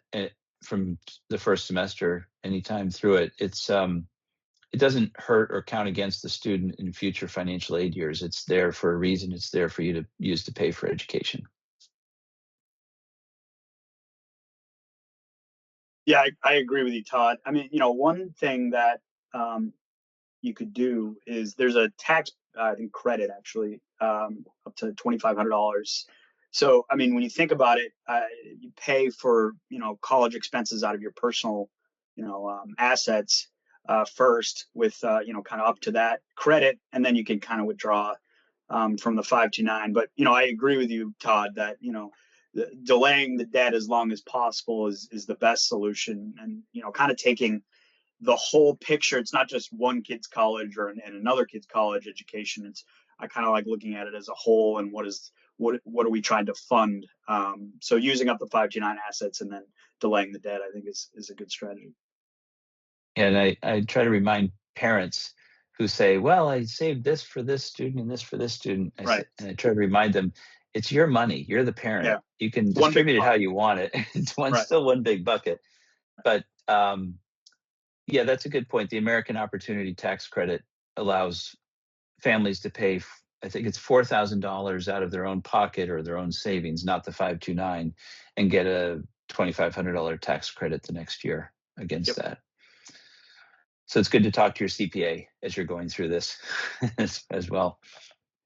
from the first semester anytime through it. It doesn't hurt or count against the student in future financial aid years. It's there for a reason. It's there for you to use to pay for education. Yeah, I agree with you, Todd. I mean, one thing that um, you could do is there's a tax, I think, credit actually, up to $2,500 So, I mean, when you think about it, you pay for, college expenses out of your personal, assets first with, kind of up to that credit, and then you can kind of withdraw from the 529. But, I agree with you, Todd, that, delaying the debt as long as possible is the best solution. And, kind of taking the whole picture. It's not just one kid's college and another kid's college education. I kind of like looking at it as a whole, and what are we trying to fund? So using up the 529 assets and then delaying the debt, I think is a good strategy. And I try to remind parents who say, well, I saved this for this student and this for this student. Right. And I try to remind them, it's your money. You're the parent. Yeah. You can One big distribute it how bucket. you want it. It's Right. still one big bucket. But yeah, that's a good point. The American Opportunity Tax Credit allows families to pay, I think it's $4,000 out of their own pocket or their own savings, not the 529, and get a $2,500 tax credit the next year against Yep. that. So it's good to talk to your CPA as you're going through this as well,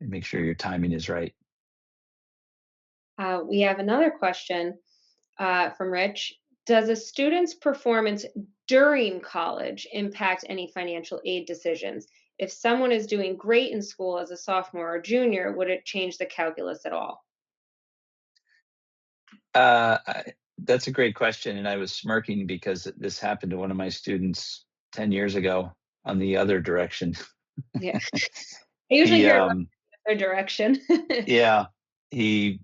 and make sure your timing is right. We have another question from Rich. Does a student's performance during college impact any financial aid decisions? If someone is doing great in school as a sophomore or junior, would it change the calculus at all? That's a great question, and I was smirking because this happened to one of my students 10 years ago on the other direction. Yeah, I usually He, hear it the other direction. yeah, he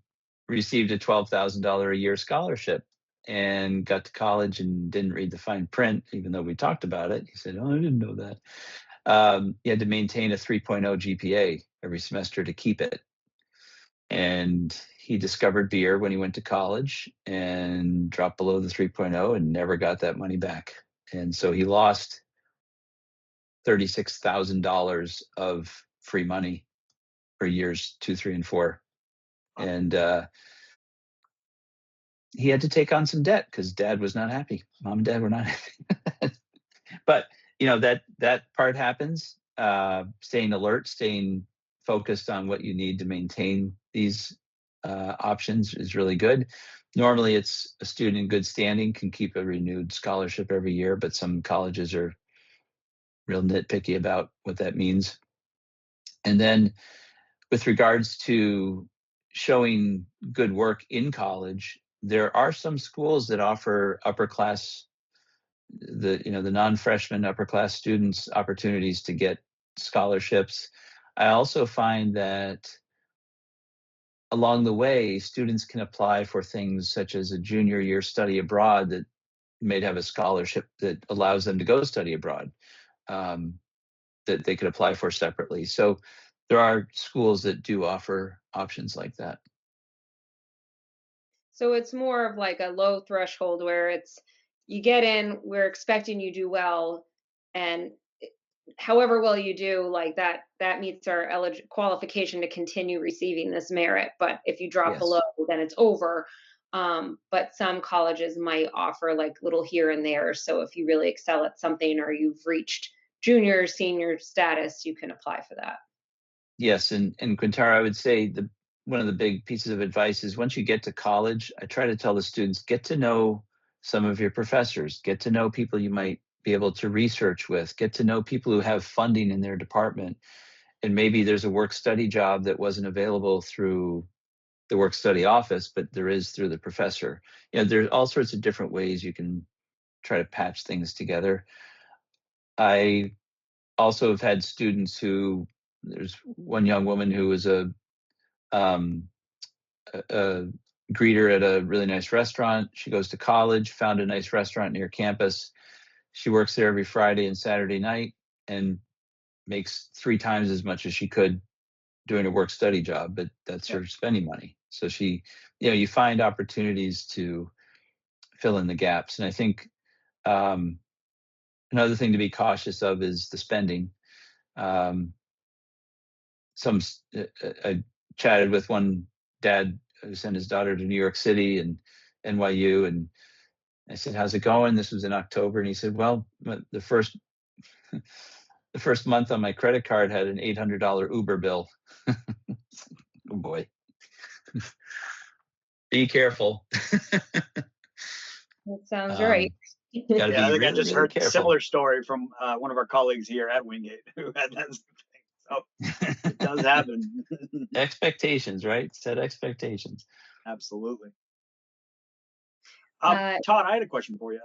received a $12,000 a year scholarship and got to college and didn't read the fine print, even though we talked about it. He said, "Oh, I didn't know that." He had to maintain a 3.0 GPA every semester to keep it. And he discovered beer when he went to college and dropped below the 3.0 and never got that money back. And so he lost $36,000 of free money for years 2, 3, and 4. And he had to take on some debt because dad was not happy. Mom and dad were not happy. But that part happens. Staying alert, staying focused on what you need to maintain these options is really good. Normally, it's a student in good standing can keep a renewed scholarship every year, but some colleges are real nitpicky about what that means. And then, with regards to showing good work in college, there are some schools that offer upper class the non-freshman upper class students opportunities to get scholarships. I also find that along the way, students can apply for things such as a junior year study abroad that may have a scholarship that allows them to go study abroad, um, that they could apply for separately. So there are schools that do offer options like that. So it's more of like a low threshold where it's you get in, we're expecting you do well, and however well you do, like that meets our qualification to continue receiving this merit. But if you drop below, Yes. then it's over. But some colleges might offer like little here and there. So if you really excel at something or you've reached junior, senior status, you can apply for that. Yes, and Quintara, I would say the one of the big pieces of advice is once you get to college, I try to tell the students get to know some of your professors, get to know people you might be able to research with, get to know people who have funding in their department, and maybe there's a work study job that wasn't available through the work study office, but there is through the professor. There's all sorts of different ways you can try to patch things together. I also have had students who there's one young woman who was um, a greeter at a really nice restaurant. She goes to college, found a nice restaurant near campus. She works there every Friday and Saturday night and makes 3 times as much as she could doing a work study job, but that's Yep. her spending money. So you find opportunities to fill in the gaps. And I think um, another thing to be cautious of is the spending. Um, I chatted with one dad who sent his daughter to New York City and NYU, and I said, "How's it going?" This was in October, and he said, "Well, the first the first month on my credit card had an $800 Uber bill." Oh boy. Be careful. That sounds right. um, Got to Yeah, I be think I really, just really heard a careful. similar story from one of our colleagues here at Wingate who had that same thing. So it does happen. Expectations, right? Set expectations. Absolutely. Uh, Todd, I had a question for you.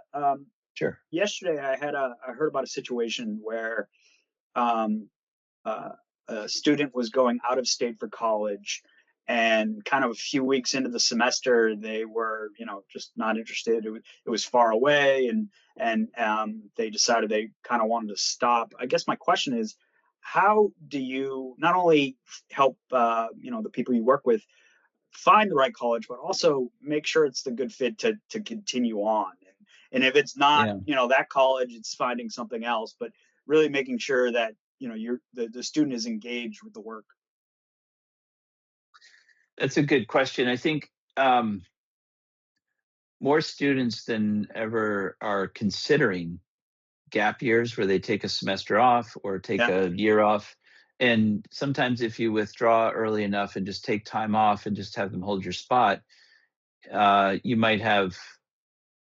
Sure. Yesterday, I heard about a situation where um, uh, a student was going out of state for college, and kind of a few weeks into the semester, they were, just not interested. It was far away, and they decided they kind of wanted to stop. I guess my question is, how do you not only help the people you work with find the right college, but also make sure it's the good fit to continue on. And if it's not, Yeah. that college, it's finding something else, but really making sure that, the student is engaged with the work. That's a good question. I think um, more students than ever are considering gap years where they take a semester off or take Yeah. a year off. And sometimes if you withdraw early enough and just take time off and just have them hold your spot, you might have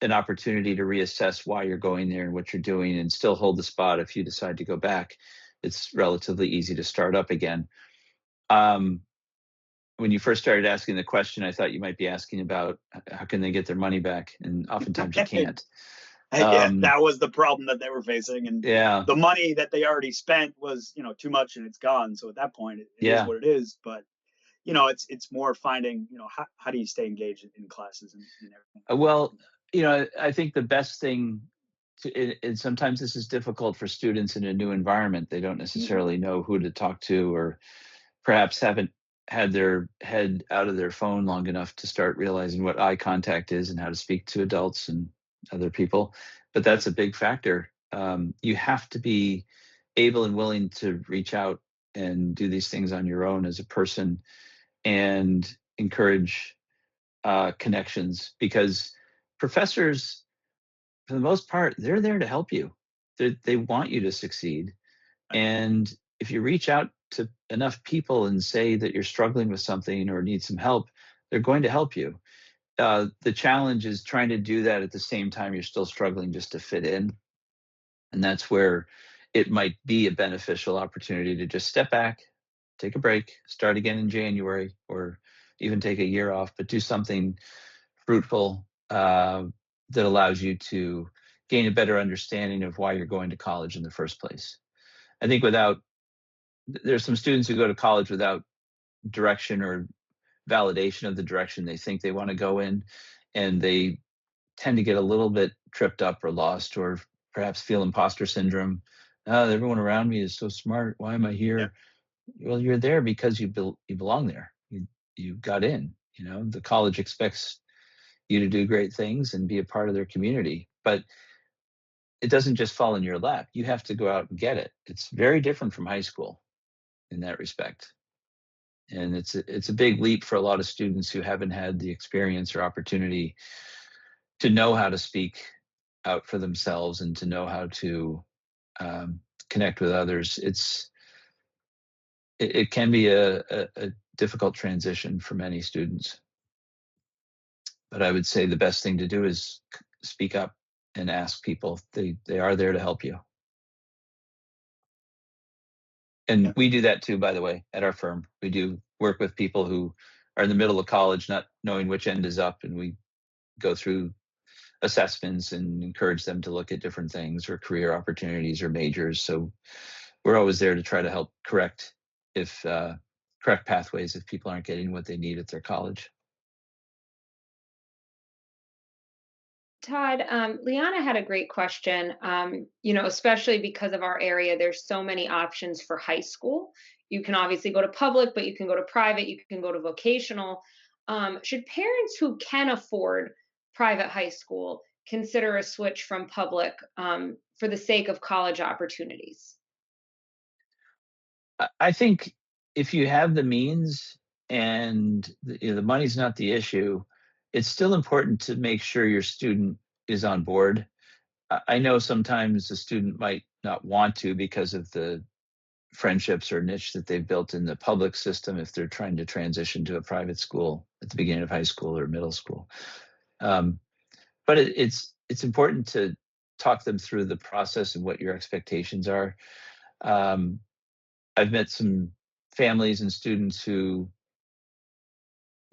an opportunity to reassess why you're going there and what you're doing and still hold the spot if you decide to go back. It's relatively easy to start up again. Um, when you first started asking the question, I thought you might be asking about how can they get their money back, and oftentimes you can't. Yeah, Um, that was the problem that they were facing, and yeah, the money that they already spent was, too much, and it's gone. So at that point, it is yeah. what it is. But it's more finding, how do you stay engaged in classes and everything. Well, I think the best thing and sometimes this is difficult for students in a new environment. They don't Mhm. necessarily know who to talk to, or perhaps haven't had their head out of their phone long enough to start realizing what eye contact is and how to speak to adults and other people. But Yeah. that's a big factor. You have to be able and willing to reach out and do these things on your own as a person and encourage connections, because professors, for the most part, they're there to help you. They want you to succeed. Right. And if you reach out to enough people and say that you're struggling with something or need some help, they're going to help you. The challenge is trying to do that at the same time you're still struggling just to fit in. And that's where it might be a beneficial opportunity to just step back, take a break, start again in January, or even take a year off, but do something fruitful that allows you to gain a better understanding of why you're going to college in the first place. I think there's some students who go to college without direction or validation of the direction they think they want to go in, and they tend to get a little bit tripped up or lost, or perhaps feel imposter syndrome. Oh, everyone around me is so smart. Why am I Yeah. here? Well, you're there because you belong there. You got in. The college expects you to do great things and be a part of their community, but it doesn't just fall in your lap. You have to go out and get it. It's very different from high school in that respect. And it's a big leap for a lot of students who haven't had the experience or opportunity to know how to speak out for themselves and to know how to um, connect with others. It can be a difficult transition for many students, but I would say the best thing to do is speak up and ask people. They are there to help you. Yeah. And we do that too, by the way, at our firm. We do work with people who are in the middle of college, not knowing which end is up, and we go through assessments and encourage them to look at different things or career opportunities or majors. So we're always there to try to help if correct pathways if people aren't getting what they need at their college. Todd, Liana had a great question. Especially because of our area, there's so many options for high school. You can obviously go to public, but you can go to private, you can go to vocational. Should parents who can afford private high school consider a switch from public for the sake of college opportunities? I think if you have the means and the money's not the issue, it's still important to make sure your student is on board. I know sometimes a student might not want to because of the friendships or niche that they've built in the public system if they're trying to transition to a private school at the beginning of high school or middle school. But it's important to talk them through the process and what your expectations are. I've met some families and students who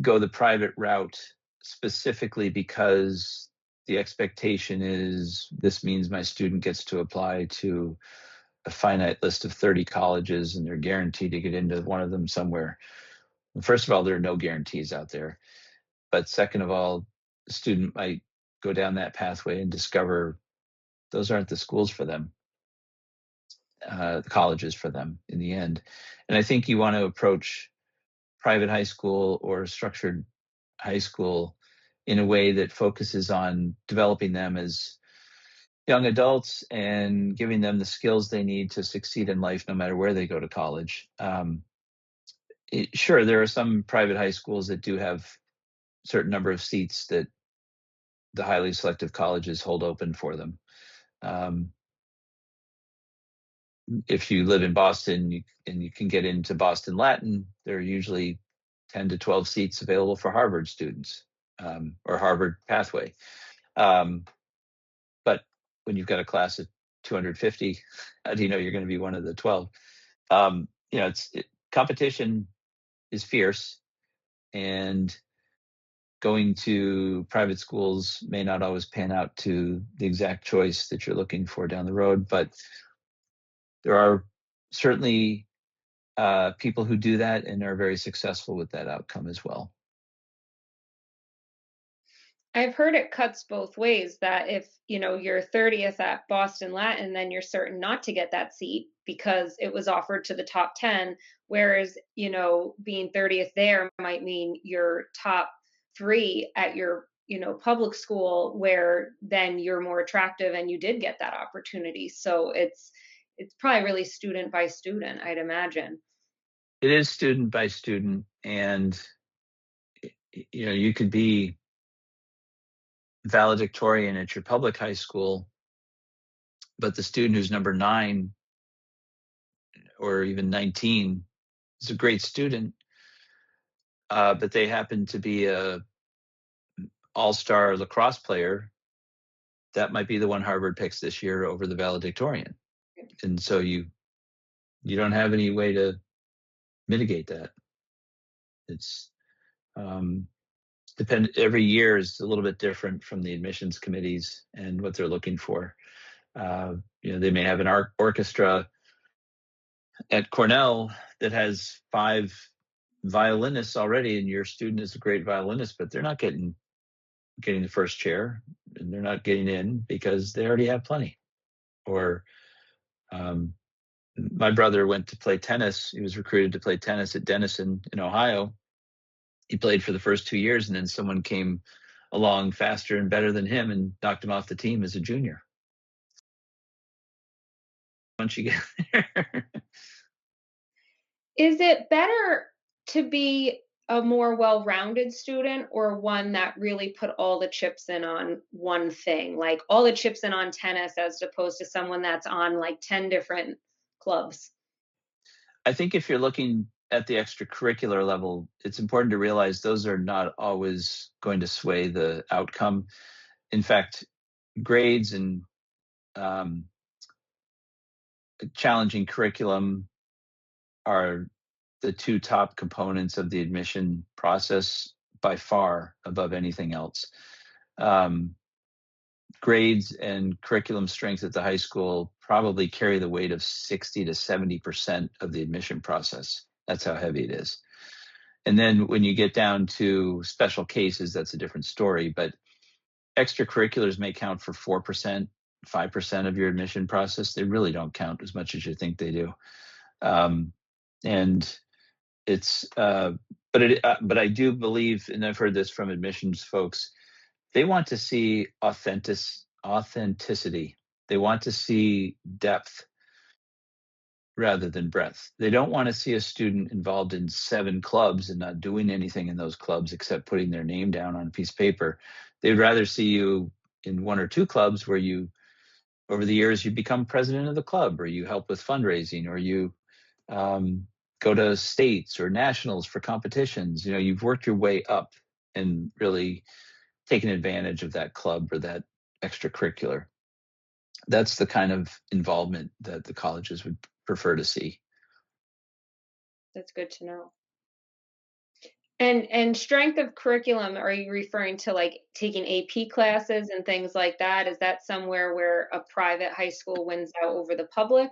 go the private route specifically because the expectation is this means my student gets to apply to a finite list of 30 colleges and they're guaranteed to get into one of them somewhere. First of all, there are no guarantees out there. But second of all, the student might go down that pathway and discover those aren't the schools for them, the colleges for them in the end. And I think you want to approach private high school or structured high school in a way that focuses on developing them as young adults and giving them the skills they need to succeed in life no matter where they go to college. Sure, there are some private high schools that do have a certain number of seats that the highly selective colleges hold open for them. If you live in Boston and you can get into Boston Latin, there are usually 10 to 12 seats available for Harvard students or Harvard pathway. But when you've got a class of 250, how do you know you're going to be one of the 12? Competition is fierce, and going to private schools may not always pan out to the exact choice that you're looking for down the road, but there are certainly people who do that and are very successful with that outcome as well. I've heard it cuts both ways, that if, you're 30th at Boston Latin, then you're certain not to get that seat because it was offered to the top 10. Whereas, being 30th there might mean you're top 3 at your, public school, where then you're more attractive and you did get that opportunity. So it's probably really student by student, I'd imagine. It is student by student, and you could be valedictorian at your public high school, but the student who's number 9 or even 19 is a great student, but they happen to be a all-star lacrosse player. That might be the one Harvard picks this year over the valedictorian. And so you don't have any way to mitigate that. It's every year is a little bit different from the admissions committees and what they're looking for. They may have an orchestra at Cornell that has 5 violinists already, and your student is a great violinist, but they're not getting the first chair, and they're not getting in because they already have plenty. Or my brother went to play tennis. He was recruited to play tennis at Denison in Ohio. He played for the first 2 years, and then someone came along faster and better than him and knocked him off the team as a junior. Once you get there. Is it better to be a more well-rounded student, or one that really put all the chips in on one thing, like all the chips in on tennis, as opposed to someone that's on like 10 different clubs? I think if you're looking at the extracurricular level, it's important to realize those are not always going to sway the outcome. In fact, grades and challenging curriculum are the 2 top components of the admission process by far above anything else. Grades and curriculum strength at the high school probably carry the weight of 60 to 70% of the admission process. That's how heavy it is. And then when you get down to special cases, that's a different story. But extracurriculars may count for 4%, 5% of your admission process. They really don't count as much as you think they do. And it's, but I do believe, and I've heard this from admissions folks, they want to see authenticity. They want to see depth rather than breadth. They don't want to see a student involved in 7 clubs and not doing anything in those clubs except putting their name down on a piece of paper. They'd rather see you in 1 or 2 clubs where you, over the years, you become president of the club, or you help with fundraising, or you go to states or nationals for competitions. You've worked your way up and really taken advantage of that club or that extracurricular. That's the kind of involvement that the colleges would prefer to see. That's good to know. And strength of curriculum, are you referring to like taking AP classes and things like that? Is that somewhere where a private high school wins out over the public?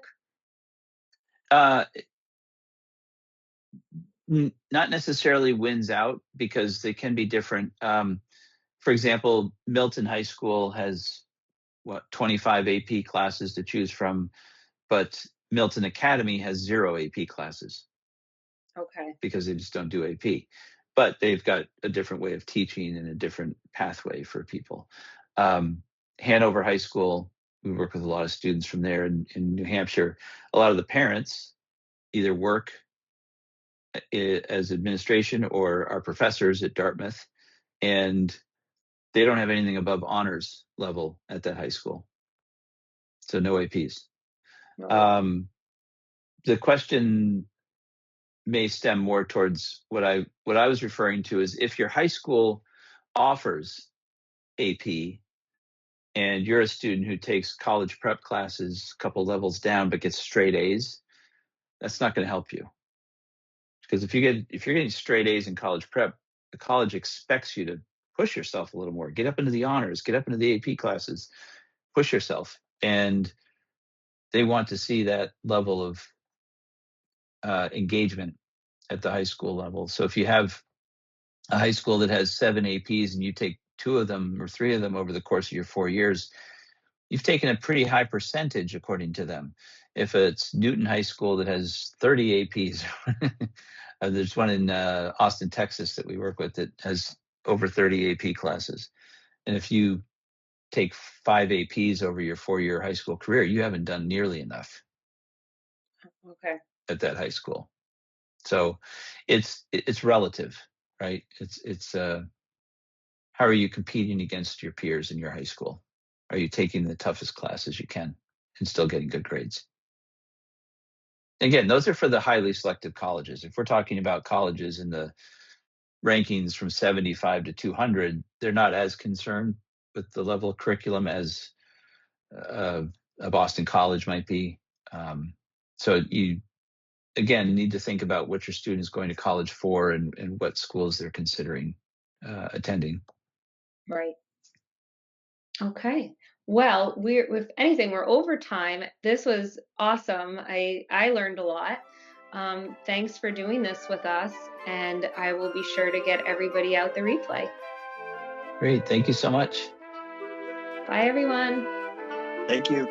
Uh, Not necessarily wins out, because they can be different. For example, Milton High School has 25 AP classes to choose from, but Milton Academy has 0 AP classes Okay. because they just don't do AP. But they've got a different way of teaching and a different pathway for people. Hanover High School, we work with a lot of students from there in New Hampshire. A lot of the parents either work as administration or are professors at Dartmouth, and they don't have anything above honors level at that high school. So no APs. No AP. Um, the question may stem more towards what I was referring to is, if your high school offers AP and you're a student who takes college prep classes a couple levels down but gets straight A's, that's not going to help you. Because if you're getting straight A's in college prep, the college expects you to push yourself a little more, get up into the honors, get up into the AP classes, push yourself, and they want to see that level of engagement at the high school level. So if you have a high school that has 7 APs and you take 2 of them or 3 of them over the course of your 4 years, you've taken a pretty high percentage according to them. If it's Newton High School that has 30 APs, there's one in Austin, Texas that we work with that has over 30 AP classes. And if you take 5 APs over your 4-year high school career, you haven't done nearly enough Okay. at that high school. So it's relative, right? It's how are you competing against your peers in your high school? Are you taking the toughest classes you can and still getting good grades? Again, those are for the highly selective colleges. If we're talking about colleges in the rankings from 75 to 200, they're not as concerned with the level of curriculum as a Boston college might be. So you, again, need to think about what your student is going to college for and what schools they're considering attending. Right. Okay. Well, if anything, we're over time. This was awesome. I learned a lot. Thanks for doing this with us, and I will be sure to get everybody out the replay. Great. Thank you so much. Bye, everyone. Thank you.